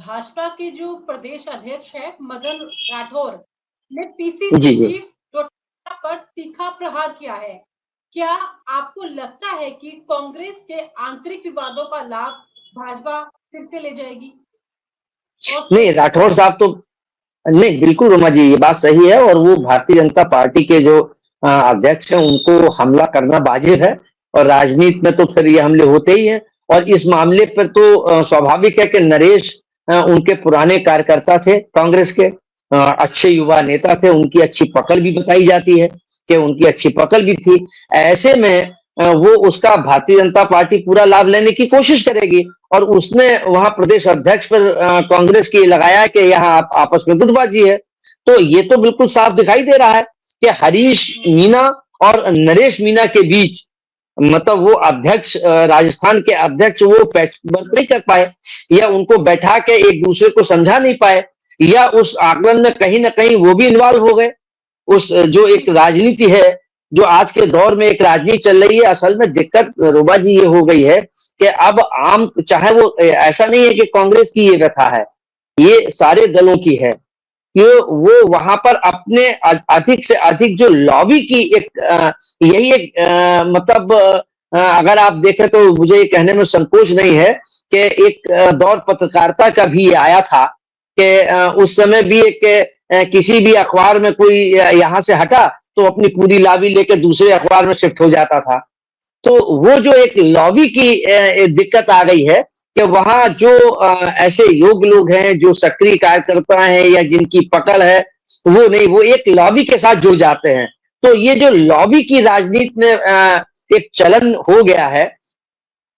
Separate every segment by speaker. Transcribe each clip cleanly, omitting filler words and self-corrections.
Speaker 1: भाजपा के जो प्रदेश अध्यक्ष है मदन राठौर ने
Speaker 2: जी
Speaker 1: पीसीसी
Speaker 2: जी।
Speaker 1: चीफ डोटासरा पर तीखा प्रहार किया है। क्या आपको लगता है कि कांग्रेस के आंतरिक विवादों का लाभ भाजपा फिर से ले जाएगी? और
Speaker 2: नहीं,
Speaker 1: सोच सकती
Speaker 2: राठौर
Speaker 1: है?
Speaker 2: साहब तो नहीं, बिल्कुल रोमा जी, ये बात सही है और वो भारतीय जनता पार्टी के जो अध्यक्ष हैं उनको हमला करना वाजिब है और राजनीति में तो फिर ये हमले होते ही हैं। और इस मामले पर तो स्वाभाविक है कि नरेश उनके पुराने कार्यकर्ता थे कांग्रेस के, अच्छे युवा नेता थे, उनकी अच्छी पकड़ भी बताई जाती है कि उनकी अच्छी पकड़ भी थी। ऐसे में वो उसका भारतीय जनता पार्टी पूरा लाभ लेने की कोशिश करेगी और उसने वहां प्रदेश अध्यक्ष पर कांग्रेस की लगाया कि यहाँ आपस में गुटबाजी है। तो ये तो बिल्कुल साफ दिखाई दे रहा है कि हरीश मीणा और नरेश मीणा के बीच मतलब वो अध्यक्ष राजस्थान के अध्यक्ष वो पैच वर्क नहीं कर पाए या उनको बैठा के एक दूसरे को समझा नहीं पाए या उस आकलन में कहीं ना कहीं वो भी इन्वॉल्व हो गए। उस जो एक राजनीति है, जो आज के दौर में एक राजनीति चल रही है, असल में दिक्कत रोबा जी ये हो गई है कि अब आम चाहे वो ऐसा नहीं है कि कांग्रेस की ये व्यथा है, ये सारे दलों की है कि वो वहां पर अपने अधिक से अधिक जो लॉबी की एक यही एक मतलब अगर आप देखें तो मुझे ये कहने में संकोच नहीं है कि एक दौर पत्रकारिता का भी आया था कि उस समय भी एक किसी भी अखबार में कोई यहाँ से हटा तो अपनी पूरी लॉबी लेकर दूसरे अखबार में शिफ्ट हो जाता था। तो वो जो एक लॉबी की दिक्कत आ गई है कि वहां जो ऐसे योग्य लोग हैं, जो सक्रिय कार्यकर्ता हैं या जिनकी पकड़ है, वो नहीं, वो एक लॉबी के साथ जुड़ जाते हैं। तो ये जो लॉबी की राजनीति में एक चलन हो गया है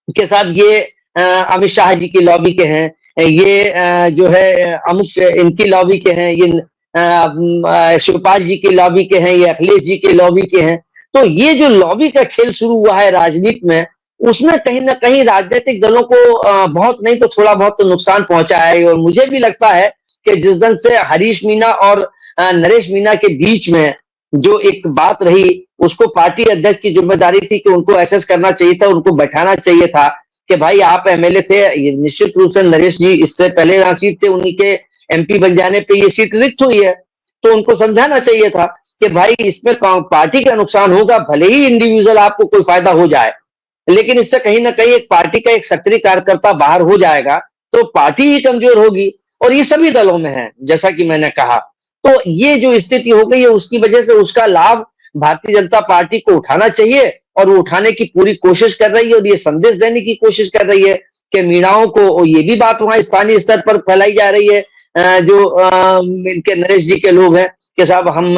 Speaker 2: कि साहब ये अमित शाह जी की लॉबी के हैं, ये जो है अमुक इनकी लॉबी के हैं, ये शिवपाल जी की लॉबी के हैं, ये अखिलेश जी के लॉबी के हैं। तो ये जो लॉबी का खेल शुरू हुआ है राजनीति में, उसने कहीं ना कहीं राजनीतिक दलों को बहुत नहीं तो थोड़ा बहुत तो नुकसान पहुंचाया है। और मुझे भी लगता है कि जिस दिन से हरीश मीणा और नरेश मीणा के बीच में जो एक बात रही, उसको पार्टी अध्यक्ष की जिम्मेदारी थी कि उनको एसेस करना चाहिए था, उनको बैठाना चाहिए था कि भाई आप एमएलए थे, निश्चित रूप से नरेश जी इससे पहले यहाँ सीट थे, उन्हीं के एमपी बन जाने पे ये सीट रिक्त हुई है, तो उनको समझाना चाहिए था कि भाई इसमें पार्टी का नुकसान होगा, भले ही इंडिविजुअल आपको कोई फायदा हो जाए, लेकिन इससे कहीं ना कहीं एक पार्टी का एक सक्रिय कार्यकर्ता बाहर हो जाएगा तो पार्टी ही कमजोर होगी। और ये सभी दलों में है, जैसा कि मैंने कहा। तो ये जो स्थिति हो गई है उसकी वजह से उसका लाभ भारतीय जनता पार्टी को उठाना चाहिए और वो उठाने की पूरी कोशिश कर रही है और ये संदेश देने की कोशिश कर रही है कि मीणाओं को, ये भी बात वहां स्थानीय स्तर पर फैलाई जा रही है, जो इनके नरेश जी के लोग हैं कि साहब हम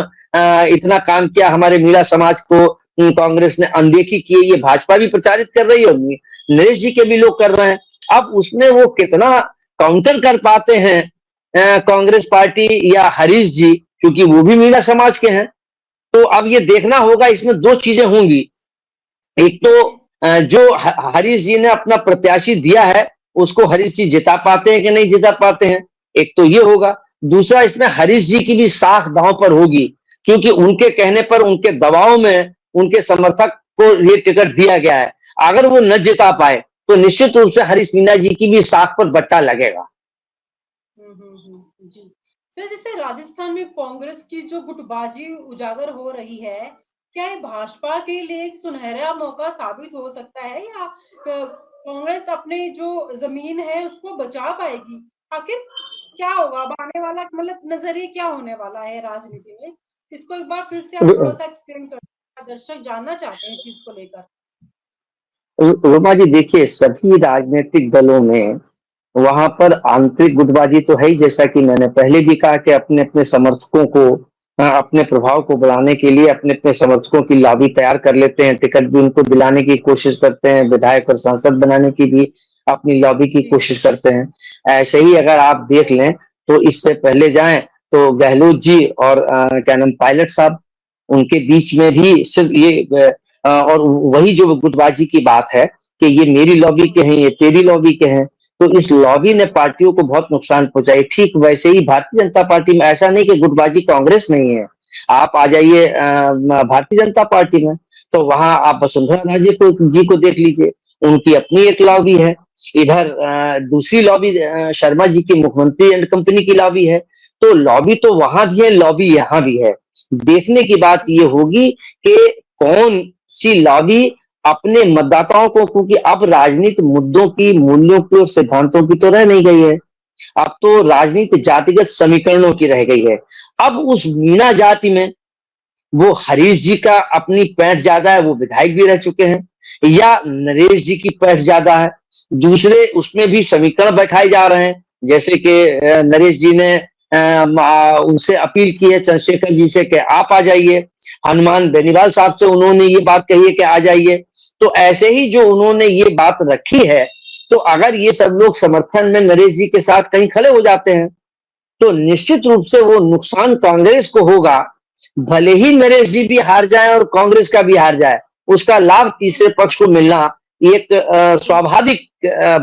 Speaker 2: इतना काम किया, हमारे मीणा समाज को कांग्रेस ने अनदेखी की है, ये भाजपा भी प्रचारित कर रही है और नरेश जी के भी लोग कर रहे हैं। अब उसमें वो कितना काउंटर कर पाते हैं कांग्रेस पार्टी या हरीश जी, क्योंकि वो भी मीणा समाज के हैं। तो अब ये देखना होगा, इसमें दो चीजें होंगी। एक तो जो हरीश जी ने अपना प्रत्याशी दिया है उसको हरीश जी जिता पाते हैं कि नहीं जिता पाते हैं, एक तो ये होगा। दूसरा, इसमें हरीश जी की भी साख दांव पर होगी, क्योंकि उनके कहने पर, उनके दबाव में उनके समर्थक को ये टिकट दिया गया है। अगर वो न जिता पाए तो निश्चित रूप से हरीश मीणा जी की भी साख पर बट्टा लगेगा।
Speaker 1: जी। सर, जैसे राजस्थान में कांग्रेस की जो गुटबाजी उजागर हो रही है, क्या ये भाजपा के लिए एक सुनहरा मौका साबित हो सकता है या कांग्रेस अपने जो जमीन है उसको बचा पाएगी? आखिर क्या होगा अब आने वाला, मतलब नजरिए क्या होने वाला है राजनीति में? इसको एक बार फिर से आप थोड़ा सा एक्सप्लेन कर, दर्शक जानना चाहते हैं चीज को लेकर।
Speaker 2: रोमा जी देखिए, सभी राजनीतिक दलों में वहां पर आंतरिक गुटबाजी तो है ही, जैसा कि मैंने पहले भी कहा कि अपने अपने समर्थकों को अपने प्रभाव को बढ़ाने के लिए अपने अपने समर्थकों की लॉबी तैयार कर लेते हैं, टिकट भी उनको दिलाने की कोशिश करते हैं, विधायक और सांसद बनाने की भी अपनी लॉबी की कोशिश करते हैं। ऐसे ही अगर आप देख लें तो इससे पहले जाएं तो गहलोत जी और क्या नाम पायलट साहब, उनके बीच में भी सिर्फ ये और वही जो गुटबाजी की बात है कि ये मेरी लॉबी के हैं, ये तेरी लॉबी के हैं, तो इस लॉबी ने पार्टियों को बहुत नुकसान पहुंचाई। ठीक वैसे ही भारतीय जनता पार्टी में ऐसा नहीं कि गुटबाजी कांग्रेस नहीं है, आप आ जाइए भारतीय जनता पार्टी में तो वहां आप वसुंधरा राजे को जी को देख लीजिए, उनकी अपनी एक लॉबी है, इधर दूसरी लॉबी शर्मा जी की मुख्यमंत्री एंड कंपनी की लॉबी है। तो लॉबी तो वहां भी है, लॉबी यहाँ भी है। देखने की बात ये होगी कि कौन सी लॉबी अपने मतदाताओं को, क्योंकि अब राजनीति मुद्दों की, मूल्यों की और सिद्धांतों की तो रह नहीं गई है। अब तो राजनीति जातिगत समीकरणों की रह गई है। अब उस मीणा जाति में वो हरीश जी का अपनी पैठ ज्यादा है, वो विधायक भी रह चुके हैं, या नरेश जी की पैठ ज्यादा है। दूसरे उसमें भी समीकरण बैठाए जा रहे हैं, जैसे कि नरेश जी ने उनसे अपील की है चंद्रशेखर जी से कि आप आ जाइए। हनुमान बेनीवाल साहब से उन्होंने ये बात कही है कि आ जाइए। तो ऐसे ही जो उन्होंने ये बात रखी है, तो अगर ये सब लोग समर्थन में नरेश जी के साथ कहीं खड़े हो जाते हैं, तो निश्चित रूप से वो नुकसान कांग्रेस को होगा। भले ही नरेश जी भी हार जाए और कांग्रेस का भी हार जाए, उसका लाभ तीसरे पक्ष को मिलना एक स्वाभाविक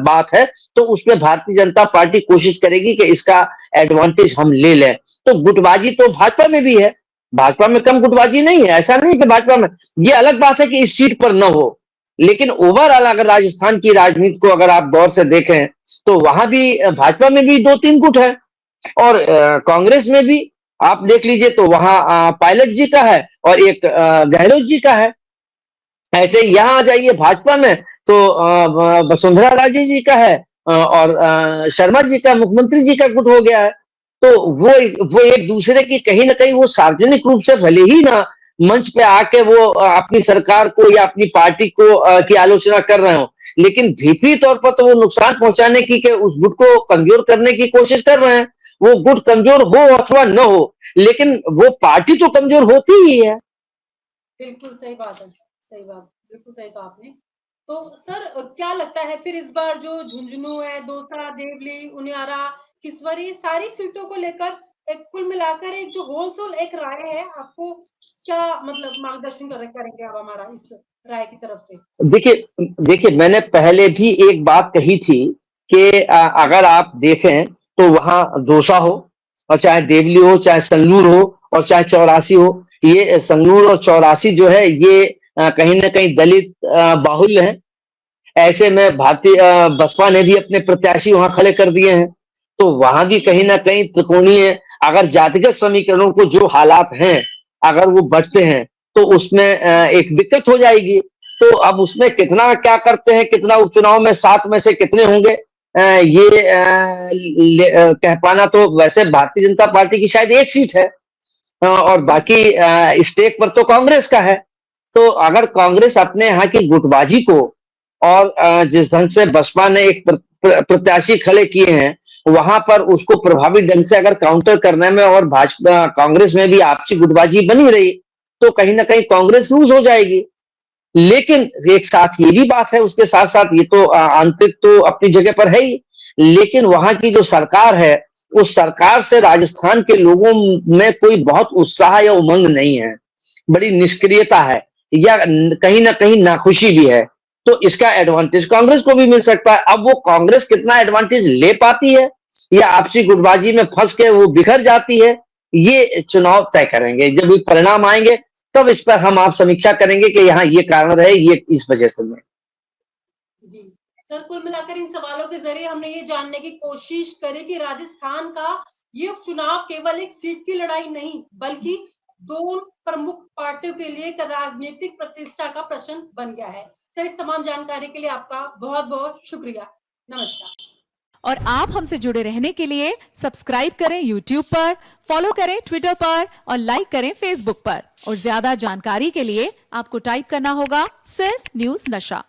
Speaker 2: बात है। तो उसमें भारतीय जनता पार्टी कोशिश करेगी कि इसका एडवांटेज हम ले लें। तो गुटबाजी तो भाजपा में भी है, भाजपा में कम गुटबाजी नहीं है, ऐसा नहीं कि भाजपा में। ये अलग बात है कि इस सीट पर न हो, लेकिन ओवरऑल अगर राजस्थान की राजनीति को अगर आप गौर से देखें, तो वहां भी भाजपा में भी 2-3 गुट है, और कांग्रेस में भी आप देख लीजिए तो वहां पायलट जी का है और एक गहलोत जी का है। ऐसे यहां आ जाइए भाजपा में तो वसुंधरा राजे जी का है, और शर्मा जी का, मुख्यमंत्री जी का गुट हो गया है। तो वो एक दूसरे की कहीं ना कहीं वो सार्वजनिक रूप से भले ही ना मंच पे आके वो अपनी सरकार को या अपनी पार्टी को की आलोचना कर रहे हो, लेकिन भीतरी तौर पर तो वो नुकसान पहुंचाने की के उस गुट को कमजोर करने की कोशिश कर रहे हैं। वो गुट कमजोर हो अथवा न हो, लेकिन वो पार्टी तो कमजोर होती ही है।
Speaker 1: बिल्कुल सही बात है, सही बात, बिल्कुल सही कहा आपने। तो सर क्या लगता है फिर इस बार जो झुंझुनू है, दौसा, देवली, उनियारा, किसवरी सारी सीटों को लेकर एक कुल मिलाकर एक जो होलसेल एक राय है, आपको क्या मतलब मार्गदर्शन करेंगे आप हमारा इस राय की तरफ से?
Speaker 2: देखिए देखिए मैंने पहले भी एक बात कही थी कि अगर आप देखें तो वहां दौसा हो, और चाहे देवली हो, चाहे संगरूर हो, और चाहे चौरासी हो। ये संगरूर और चौरासी जो है ये कहीं ना कहीं दलित बाहुल्य है। ऐसे में भारतीय बसपा ने भी अपने प्रत्याशी वहां खड़े कर दिए हैं। तो वहां भी कहीं ना कहीं त्रिकोणीय, अगर जातिगत समीकरणों को जो हालात हैं अगर वो बढ़ते हैं तो उसमें एक दिक्कत हो जाएगी। तो अब उसमें कितना क्या करते हैं, कितना उपचुनाव में 7 में से कितने होंगे, ये कह पाना तो वैसे भारतीय जनता पार्टी की शायद एक सीट है, और बाकी स्टेक पर तो कांग्रेस का है। तो अगर कांग्रेस अपने यहाँ की गुटबाजी को, और जिस ढंग से बसपा ने एक प्रत्याशी खड़े किए हैं, वहां पर उसको प्रभावी ढंग से अगर काउंटर करने में और भाजपा कांग्रेस में भी आपसी गुटबाजी बनी रही, तो कहीं ना कहीं कांग्रेस लूज हो जाएगी। लेकिन एक साथ ये भी बात है, उसके साथ साथ ये तो आंतरिक तो अपनी जगह पर है ही, लेकिन वहां की जो सरकार है, उस सरकार से राजस्थान के लोगों में कोई बहुत उत्साह या उमंग नहीं है, बड़ी निष्क्रियता है, या कहीं ना कहीं नाखुशी भी है। तो इसका एडवांटेज कांग्रेस को भी मिल सकता है। अब वो कांग्रेस कितना एडवांटेज ले पाती है या आपसी गुटबाजी में फंस के वो बिखर जाती है, ये चुनाव तय करेंगे। जब ये परिणाम आएंगे तब इस पर हम आप समीक्षा करेंगे कि यहाँ ये कारण रहे, ये इस वजह से में।
Speaker 1: जी। सर कुल मिलाकर इन सवालों के ज़रिए हमने ये जानने की कोशिश करी कि राजस्थान का ये उपचुनाव केवल एक सीट की लड़ाई नहीं, बल्कि 2 प्रमुख पार्टियों के लिए एक राजनीतिक प्रतिष्ठा का प्रश्न बन गया है। सर इस तमाम जानकारी के लिए आपका बहुत-बहुत शुक्रिया। नमस्कार।
Speaker 3: और आप हमसे जुड़े रहने के लिए सब्सक्राइब करें YouTube पर, फॉलो करें Twitter पर और लाइक करें Facebook पर। और ज्यादा जानकारी के लिए आपको टाइप करना होगा सिर्फ न्यूज़ नशा।